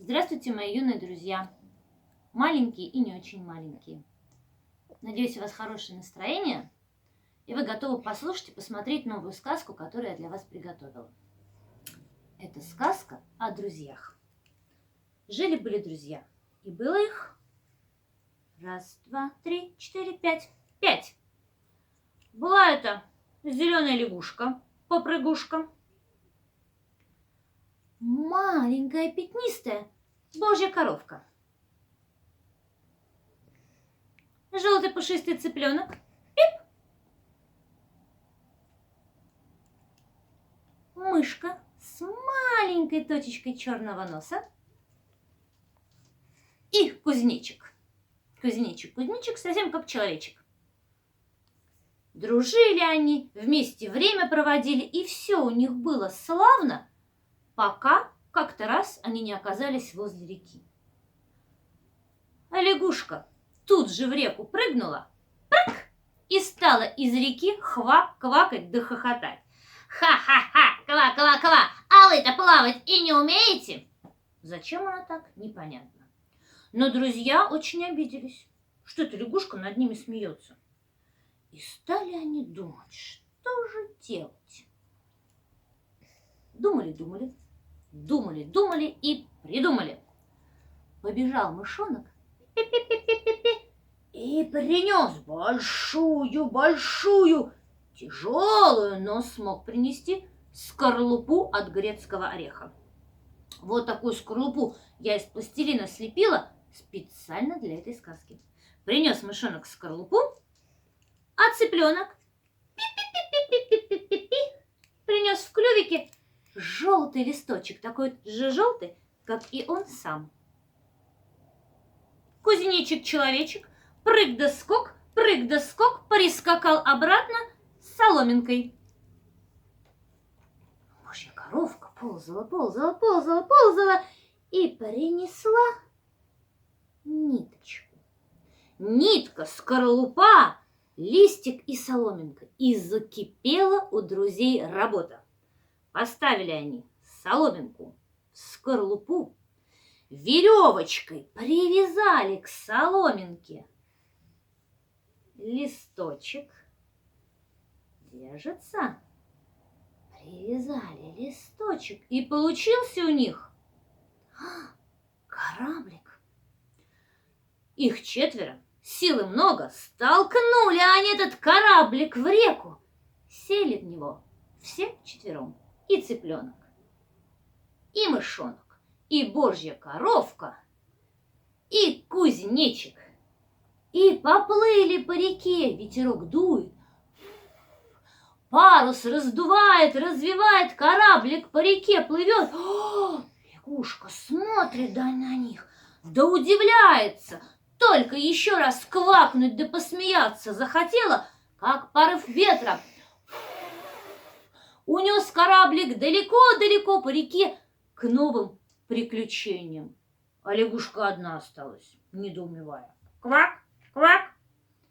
Здравствуйте, мои юные друзья, маленькие и не очень маленькие. Надеюсь, у вас хорошее настроение, и вы готовы послушать и посмотреть новую сказку, которую я для вас приготовила. Это сказка о друзьях. Жили-были друзья, и было их раз, два, три, четыре, пять. Пять. Была это зеленая лягушка, попрыгушка, маленькая пятнистая божья коровка, желтый пушистый цыпленок, пип, мышка с маленькой точечкой черного носа и кузнечик. Кузнечик совсем как человечек. Дружили они, вместе время проводили, и все у них было славно, пока как-то раз они не оказались возле реки. А лягушка тут же в реку прыгнула, прыг, и стала из реки квакать да хохотать. Ха-ха-ха, ква-ква-ква, а вы-то плавать и не умеете? Зачем она так, непонятно. Но друзья очень обиделись, что эта лягушка над ними смеется. И стали они думать, что же делать. Думали и придумали. Побежал мышонок и принес большую, тяжелую, но смог принести скорлупу от грецкого ореха. Вот такую скорлупу я из пластилина слепила специально для этой сказки. Принес мышонок скорлупу, а цыпленок принес в клювике желтый листочек, такой же желтый, как и он сам. Кузнечик-человечек прыг да скок, прискакал обратно с соломинкой. Божья коровка ползала и принесла ниточку. Нитка, скорлупа, листик и соломинка. И закипела у друзей работа. Поставили они соломинку в скорлупу, веревочкой привязали к соломинке листочек. Держится. Привязали листочек, и получился у них кораблик. Их четверо, силы много, столкнули они этот кораблик в реку. Сели в него все четвером. И цыпленок, и мышонок, и божья коровка, и кузнечик. И поплыли по реке, ветерок дует, парус раздувает, развивает, кораблик по реке плывет. Лягушка смотрит на них, да удивляется. Только еще раз квакнуть да посмеяться захотела, как порыв ветра унес кораблик далеко-далеко по реке к новым приключениям. А лягушка одна осталась, недоумевая. Квак, квак.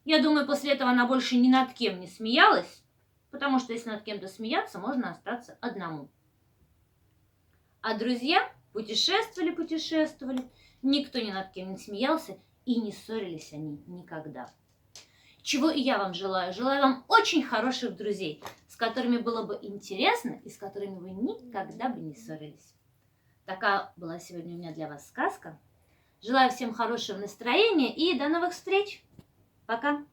Я думаю, после этого она больше ни над кем не смеялась, потому что если над кем-то смеяться, можно остаться одному. А друзья путешествовали, никто ни над кем не смеялся, и не ссорились они никогда. Чего и я вам желаю. Желаю вам очень хороших друзей, с которыми было бы интересно и с которыми вы никогда бы не ссорились. Такая была сегодня у меня для вас сказка. Желаю всем хорошего настроения и до новых встреч. Пока.